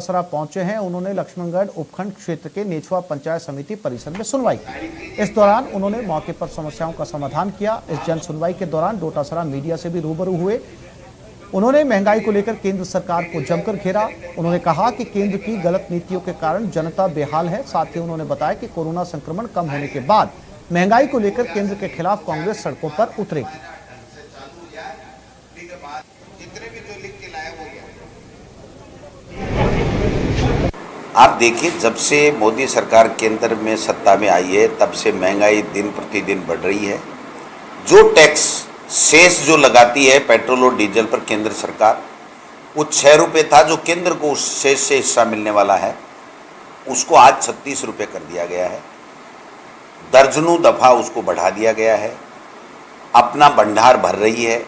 सरा पहुंचे हैं। उन्होंने लक्ष्मणगढ़ उपखंड क्षेत्र के नेछवा पंचायत समिति परिसर में सुनवाई की। इस दौरान उन्होंने मौके पर समस्याओं का समाधान किया। इस जन सुनवाई के दौरान डोटासरा मीडिया से भी रूबरू हुए। उन्होंने महंगाई को लेकर केंद्र सरकार को जमकर घेरा। उन्होंने कहा कि केंद्र की गलत नीतियों के कारण जनता बेहाल है। साथ ही उन्होंने बताया कि कोरोना संक्रमण कम होने के बाद महंगाई को लेकर केंद्र के खिलाफ कांग्रेस सड़कों पर उतरेगी। आप देखिए, जब से मोदी सरकार केंद्र में सत्ता में आई है तब से महंगाई दिन प्रतिदिन बढ़ रही है। जो टैक्स सेस जो लगाती है पेट्रोल और डीजल पर केंद्र सरकार, वो 6 रुपये था जो केंद्र को उस सेस से हिस्सा मिलने वाला है, उसको आज 36 रुपये कर दिया गया है। दर्जनों दफ़ा उसको बढ़ा दिया गया है। अपना भंडार भर रही है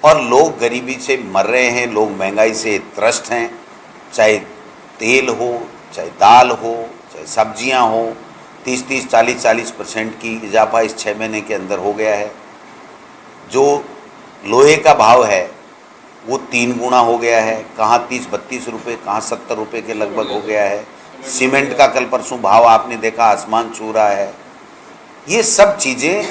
और लोग गरीबी से मर रहे हैं, लोग महंगाई से त्रस्त हैं। चाहे तेल हो, चाहे दाल हो, चाहे सब्जियां हो, 30-30, 40-40% की इजाफा इस 6 महीने के अंदर हो गया है। जो लोहे का भाव है वो 3 गुना हो गया है, कहाँ 30-32 रुपये, कहाँ 70 रुपये के लगभग हो गया है। सीमेंट का कल परसों भाव आपने देखा, आसमान छू रहा है। ये सब चीज़ें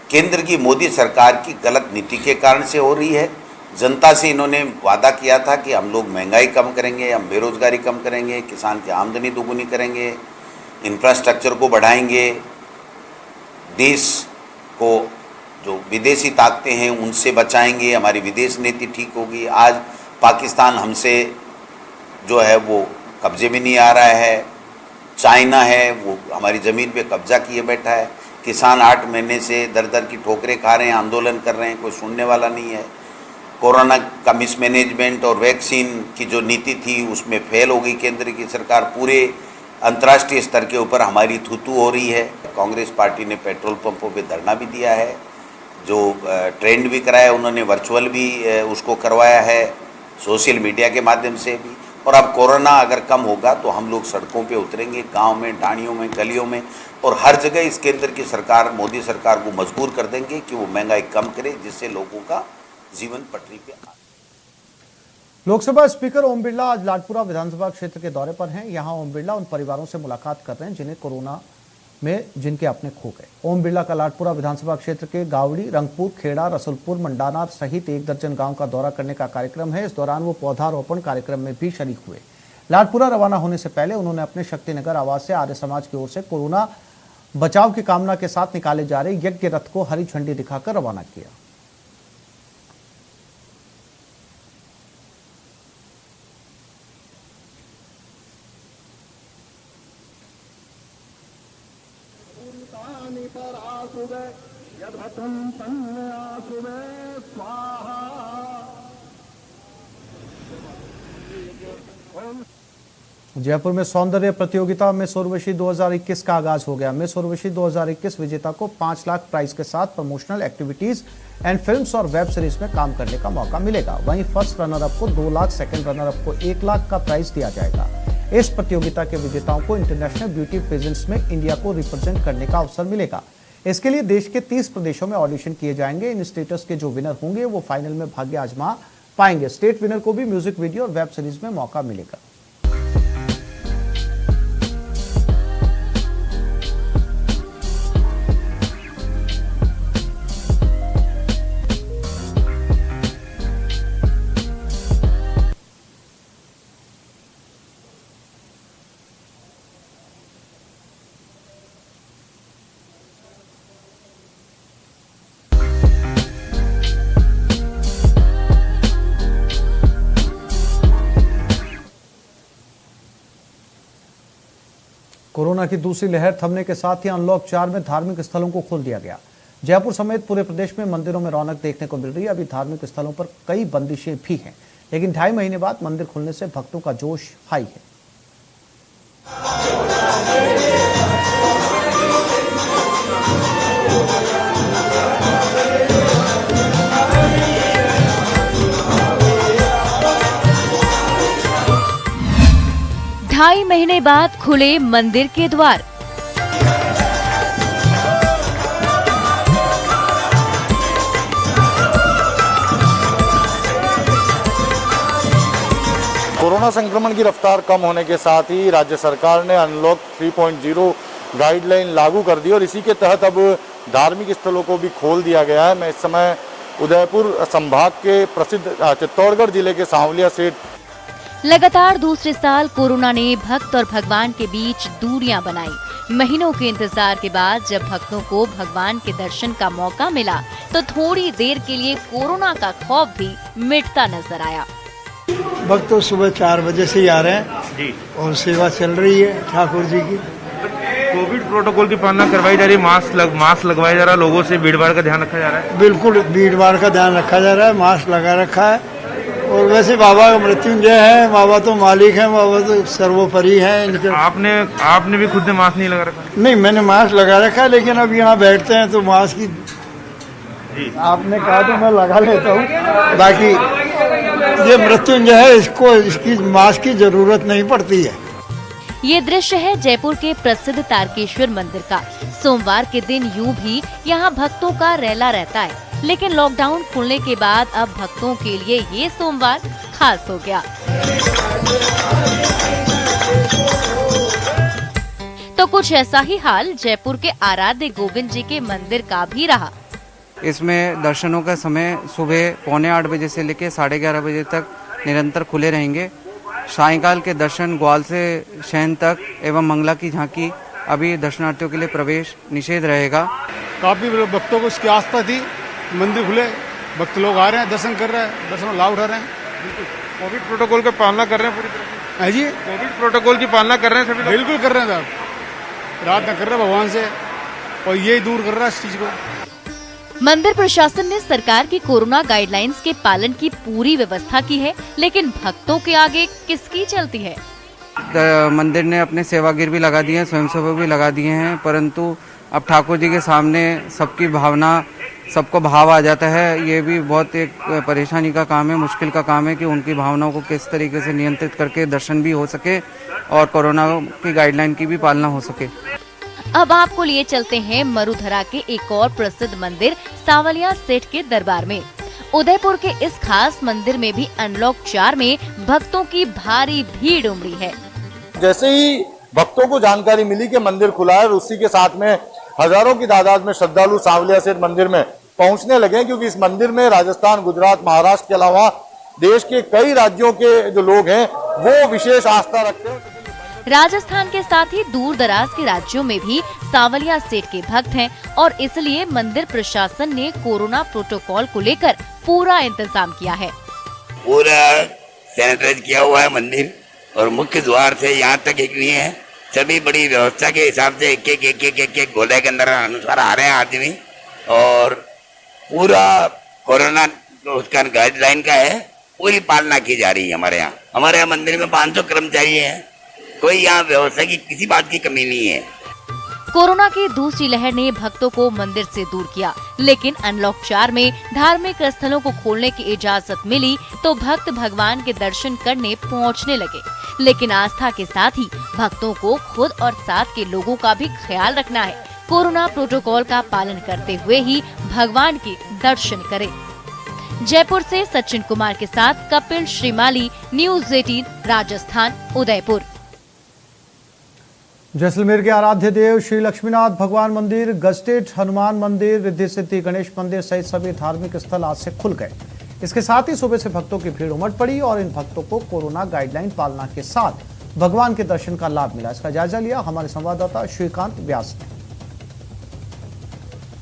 केंद्र की मोदी सरकार की गलत नीति के कारण से हो रही है। जनता से इन्होंने वादा किया था कि हम लोग महंगाई कम करेंगे, हम बेरोजगारी कम करेंगे, किसान की आमदनी दोगुनी करेंगे, इंफ्रास्ट्रक्चर को बढ़ाएंगे, देश को जो विदेशी ताकतें हैं उनसे बचाएंगे, हमारी विदेश नीति ठीक होगी। आज पाकिस्तान हमसे जो है वो कब्जे में नहीं आ रहा है। चाइना है वो हमारी ज़मीन पे कब्जा किए बैठा है। किसान 8 महीने से दर दर की ठोकरें खा रहे हैं, आंदोलन कर रहे हैं, कोई सुनने वाला नहीं है। कोरोना का मिसमैनेजमेंट और वैक्सीन की जो नीति थी उसमें फेल हो गई केंद्र की सरकार। पूरे अंतर्राष्ट्रीय स्तर के ऊपर हमारी थूथू हो रही है। कांग्रेस पार्टी ने पेट्रोल पंपों पे धरना भी दिया है, जो ट्रेंड भी कराया, उन्होंने वर्चुअल भी उसको करवाया है, सोशल मीडिया के माध्यम से भी। और अब कोरोना अगर कम होगा तो हम लोग सड़कों पे उतरेंगे, गांव में, ढाणियों में, गलियों में, और हर जगह इस केंद्र की सरकार, मोदी सरकार को मजबूर कर देंगे कि वो महंगाई कम करे, जिससे लोगों का जीवन पटरी पे आ। लोकसभा स्पीकर ओम बिरला आज लाडपुरा विधानसभा क्षेत्र के दौरे पर हैं। यहां ओम बिरला उन परिवारों से मुलाकात कर रहे हैं जिन्हें कोरोना में जिनके अपने खो गए। ओम बिरला का लाडपुरा विधानसभा क्षेत्र के गावड़ी, रंगपुर, खेड़ा, रसुलपुर, मंडाना सहित 1 दर्जन गांव का दौरा करने का कार्यक्रम है। इस दौरान वो पौधारोपण कार्यक्रम में भी शरीक हुए। लाडपुरा रवाना होने से पहले उन्होंने अपने शक्तिनगर आवास से आर्य समाज की ओर से कोरोना बचाव की कामना के साथ निकाले जा रहे यज्ञ रथ को हरी झंडी दिखाकर रवाना किया। जयपुर में सौंदर्य प्रतियोगिता मिस उर्वशी 2021 का आगाज हो गया। मिस उर्वशी 2021 विजेता को 5 लाख प्राइज के साथ प्रमोशनल एक्टिविटीज एंड फिल्म्स और वेब सीरीज में काम करने का मौका मिलेगा। वहीं फर्स्ट रनर अप को 2 लाख, सेकंड रनर अप को 1 लाख का प्राइज दिया जाएगा। इस प्रतियोगिता के विजेताओं को इंटरनेशनल ब्यूटी पेजेंट्स में इंडिया को रिप्रेजेंट करने का अवसर मिलेगा। इसके लिए देश के 30 प्रदेशों में ऑडिशन किए जाएंगे। इन स्टेटस के जो विनर होंगे वो फाइनल में भाग्य आजमा पाएंगे। स्टेट विनर को भी म्यूजिक वीडियो और वेब सीरीज में मौका मिलेगा। कोरोना की दूसरी लहर थमने के साथ ही अनलॉक 4 में धार्मिक स्थलों को खोल दिया गया। जयपुर समेत पूरे प्रदेश में मंदिरों में रौनक देखने को मिल रही है। अभी धार्मिक स्थलों पर कई बंदिशें भी हैं, लेकिन 2.5 महीने बाद मंदिर खुलने से भक्तों का जोश हाई है। ढाई महीने बाद खुले मंदिर के द्वार। कोरोना संक्रमण की रफ्तार कम होने के साथ ही राज्य सरकार ने अनलॉक 3.0 गाइडलाइन लागू कर दी और इसी के तहत अब धार्मिक स्थलों को भी खोल दिया गया है। मैं इस समय उदयपुर संभाग के प्रसिद्ध चित्तौड़गढ़ जिले के सांवलिया सेठ। लगातार दूसरे साल कोरोना ने भक्त और भगवान के बीच दूरियां बनाई। महीनों के इंतजार के बाद जब भक्तों को भगवान के दर्शन का मौका मिला तो थोड़ी देर के लिए कोरोना का खौफ भी मिटता नजर आया। भक्त तो सुबह 4 बजे से ही आ रहे हैं जी और सेवा चल रही है ठाकुर जी की। कोविड प्रोटोकॉल की पालना करवाई जा रही है, मास्क लगवाया जा रहा है, लोगों से भीड़ भाड़ का ध्यान रखा जा रहा है। बिल्कुल भीड़ भाड़ का ध्यान रखा जा रहा है, मास्क लगा रखा है। और वैसे बाबा का मृत्युंजय है, बाबा तो मालिक है, बाबा तो सर्वोपरि है इनके। आपने भी खुद ने मास्क नहीं लगा रखा? नहीं, मैंने मास्क लगा रखा है, लेकिन अब यहाँ बैठते हैं तो मास्क की आपने कहा तो मैं लगा लेता हूँ। बाकी ये मृत्युंजय है, इसकी मास्क की जरूरत नहीं पड़ती है। ये दृश्य है जयपुर के प्रसिद्ध तारकेश्वर मंदिर का। सोमवार के दिन यूं भी यहाँ भक्तों का रेला रहता है, लेकिन लॉकडाउन खुलने के बाद अब भक्तों के लिए ये सोमवार खास हो गया। तो कुछ ऐसा ही हाल जयपुर के आराध्य गोविंद जी के मंदिर का भी रहा। इसमें दर्शनों का समय सुबह 7:45 बजे से लेकर 11:30 बजे तक निरंतर खुले रहेंगे। सायंकाल के दर्शन ग्वाल से शयन तक एवं मंगला की झांकी अभी दर्शनार्थियों के लिए प्रवेश निषेध रहेगा। काफी भक्तों को इसकी आस्था थी, मंदिर खुले, भक्त लोग आ रहे हैं, दर्शन कर रहे हैं, दर्शन लाभ उठा रहे हैं। कोविड प्रोटोकॉल की पालना कर रहे हैं पूरी तरह है जी। कोविड प्रोटोकॉल की पालना कर रहे हैं सभी लोग? बिल्कुल कर रहे हैं साहब, प्रार्थना कर रहे हैं भगवान से और यही दूर कर रहा है इस चीज को। मंदिर प्रशासन ने सरकार की कोरोना गाइडलाइंस के पालन की पूरी व्यवस्था की है, लेकिन भक्तों के आगे किसकी चलती है? मंदिर ने अपने सेवागिर भी लगा दिए हैं, स्वयंसेवक भी लगा दिए हैं, परंतु अब ठाकुर जी के सामने सबकी भावना, सबको भाव आ जाता है। ये भी बहुत एक परेशानी का काम है, मुश्किल का काम है कि उनकी भावनाओं को किस तरीके से नियंत्रित करके दर्शन भी हो सके और कोरोना की गाइडलाइन की भी पालना हो सके। अब आपको लिए चलते हैं मरुधरा के एक और प्रसिद्ध मंदिर सांवलिया सेठ के दरबार में। उदयपुर के इस खास मंदिर में भी अनलॉक 4 में भक्तों की भारी भीड़ उमड़ी है। जैसे ही भक्तों को जानकारी मिली कि मंदिर खुला है, उसी के साथ में हजारों की तादाद में श्रद्धालु सांवलिया सेठ मंदिर में पहुंचने लगे, क्योंकि इस मंदिर में राजस्थान, गुजरात, महाराष्ट्र के अलावा देश के कई राज्यों के जो लोग हैं वो विशेष आस्था रखते हैं। राजस्थान के साथ ही दूर दराज के राज्यों में भी सांवलिया सेठ के भक्त हैं और इसलिए मंदिर प्रशासन ने कोरोना प्रोटोकॉल को लेकर पूरा इंतजाम किया है। पूरा सैनिटाइज किया हुआ है मंदिर और मुख्य द्वार से यहाँ तक एक नहीं है, सभी बड़ी व्यवस्था के हिसाब से एक गोले के अंदर अनुसार आ रहे हैं आदमी और पूरा कोरोना उसका गाइडलाइन का है, पूरी पालना की जा रही है। हमारे यहाँ मंदिर में 500 कर्मचारी हैं, कोई यहाँ व्यवस्था की किसी बात की कमी नहीं है। कोरोना की दूसरी लहर ने भक्तों को मंदिर से दूर किया, लेकिन अनलॉक 4 में धार्मिक स्थलों को खोलने की इजाजत मिली तो भक्त भगवान के दर्शन करने पहुंचने लगे। लेकिन आस्था के साथ ही भक्तों को खुद और साथ के लोगों का भी ख्याल रखना है। कोरोना प्रोटोकॉल का पालन करते हुए ही भगवान के दर्शन करें। जयपुर से सचिन कुमार के साथ कपिल श्रीमाली, न्यूज़ 18 राजस्थान, उदयपुर। जैसलमेर के आराध्य देव श्री लक्ष्मीनाथ भगवान मंदिर, गस्टेट हनुमान मंदिर, रिद्धि सिद्धि गणेश मंदिर सहित सभी धार्मिक स्थल आज से खुल गए। इसके साथ ही सुबह से भक्तों की भीड़ उमड़ पड़ी और इन भक्तों को कोरोना गाइडलाइन पालना के साथ भगवान के दर्शन का लाभ मिला। इसका जायजा लिया हमारे संवाददाता श्रीकांत व्यास ने।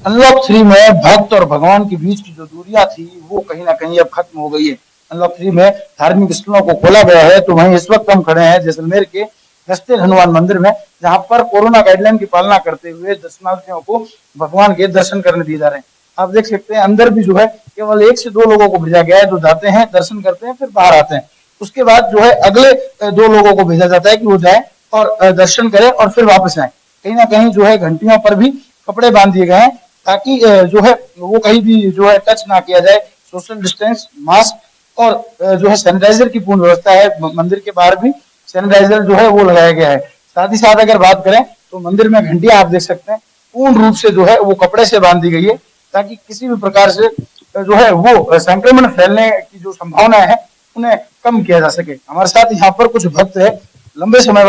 अनलॉक 3 में भक्त और भगवान के बीच की जो दूरियां थी वो कहीं ना कहीं अब खत्म हो गई है। अनलॉक 3 में धार्मिक स्थलों को खोला गया है, तो वहीं इस वक्त हम खड़े हैं जैसलमेर के गस्टेट हनुमान मंदिर में, जहां पर कोरोना गाइडलाइन की पालना करते हुए दर्शनार्थियों को भगवान के दर्शन करने दिए जा रहे हैं। आप देख सकते हैं अंदर भी जो है केवल 1 से 2 लोगों को भेजा गया है, जो जाते हैं, दर्शन करते हैं, फिर बाहर आते हैं। उसके बाद जो है अगले 2 लोगों को भेजा जाता है कि वो जाए और दर्शन करें और फिर वापस आए। कहीं ना कहीं जो है घंटियों पर भी कपड़े बांध दिए गए हैं ताकि जो है वो कहीं भी जो है टच ना किया जाए। सोशल डिस्टेंस, मास्क और जो है सैनिटाइजर की पूर्ण व्यवस्था है। मंदिर के बाहर भी सैनिटाइजर जो है वो लगाया गया है। साथ ही साथ अगर बात करें तो मंदिर में घंटियां आप देख सकते हैं पूर्ण रूप से जो है वो कपड़े से बांध दी गई है, ताकि किसी भी प्रकार से जो है वो संक्रमण फैलने की जो संभावना है उन्हें कम किया जा सके। हमारे साथ यहाँ पर कुछ भक्त है, लंबे समय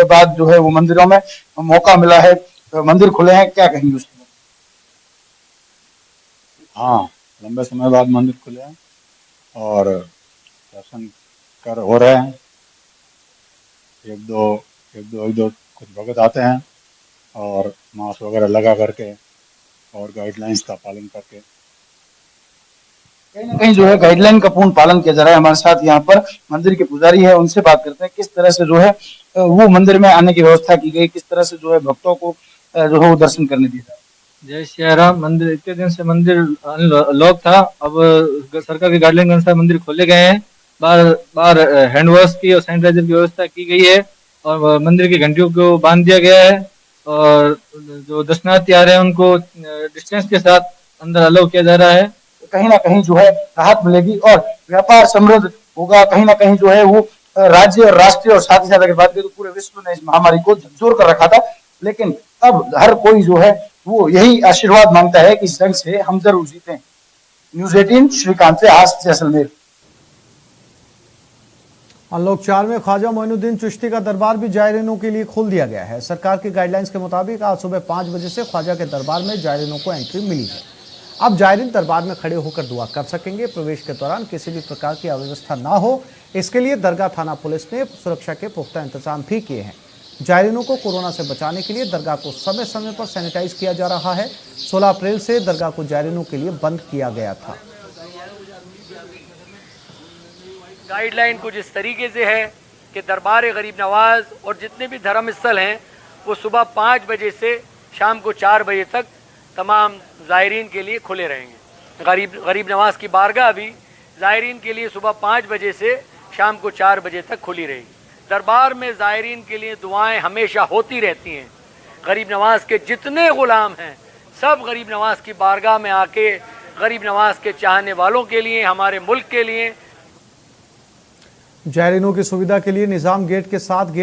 बाद जो है वो मंदिरों में मौका मिला है, मंदिर खुले हैं, क्या कहेंगे उसके बारे में? हाँ, लंबे समय बाद मंदिर खुले हैं और दर्शन कर हो रहे हैं। एक दो कुछ भगत आते हैं और मास्क वगैरह लगा करके और गाइडलाइंस का पालन करके कहीं ना कहीं जो है गाइडलाइन का पूर्ण पालन किया जा रहा है। हमारे साथ यहाँ पर मंदिर के पुजारी है, उनसे बात करते हैं किस तरह से जो है वो मंदिर में आने की व्यवस्था की गई, किस तरह से जो है भक्तों को जो है वो दर्शन करने दिया। जय श्री राम। मंदिर इतने दिन से मंदिर लॉक था, अब सरकार की गाइडलाइन के अनुसार मंदिर खोले गए हैं। बार हैंड वॉश की और सैनिटाइजर की व्यवस्था की गई है और मंदिर की घंटियों को बांध दिया गया है और जो दर्शनार्थी आ रहे हैं उनको डिस्टेंस के साथ अंदर अलाउ किया जा रहा है। कहीं ना कहीं जो है राहत मिलेगी और व्यापार समृद्ध होगा। कहीं ना कहीं जो है वो राज्य और राष्ट्रीय और साथ ही साथ अगर बात करें तो पूरे विश्व ने इस महामारी को झकझोर कर रखा था, लेकिन अब हर कोई जो है वो यही आशीर्वाद मांगता है कि इस जंग से हम जरूर जीतें। न्यूज़ 18 श्रीकांत से आज जैसलमेर। अनलॉक 4 में ख्वाजा मोइनुद्दीन चिश्ती का दरबार भी जायरीनों के लिए खोल दिया गया है। सरकार की गाइडलाइंस के मुताबिक आज सुबह 5 बजे से ख्वाजा के दरबार में जायरीनों को एंट्री मिली है। अब जायरीन दरबार में खड़े होकर दुआ कर सकेंगे। प्रवेश के दौरान किसी भी प्रकार की अव्यवस्था ना हो, इसके लिए दरगाह थाना पुलिस ने सुरक्षा के पुख्ता इंतजाम भी किए हैं। जायरीनों को कोरोना से बचाने के लिए दरगाह को समय समय पर सैनिटाइज किया जा रहा है। 16 अप्रैल से दरगाह को जायरीनों के लिए बंद किया गया था। गाइडलाइन कुछ इस तरीके से है कि दरबार गरीब नवाज और जितने भी धर्म स्थल हैं वो सुबह 5 बजे से शाम को 4 बजे तक तमाम ज़ायरीन के लिए खुले रहेंगे। गरीब नवाज की बारगाह भी ज़ायरीन के लिए सुबह 5 बजे से शाम को 4 बजे तक खुली रहेगी। दरबार में ज़ायरीन के लिए दुआएं हमेशा होती रहती हैं। गरीब नवाज के जितने ग़ुलाम हैं सब गरीब नवाज की बारगाह में आके गरीब नवाज के चाहने वालों के लिए, हमारे मुल्क के लिए। जायरीनों की सुविधा के लिए निज़ाम गेट के साथ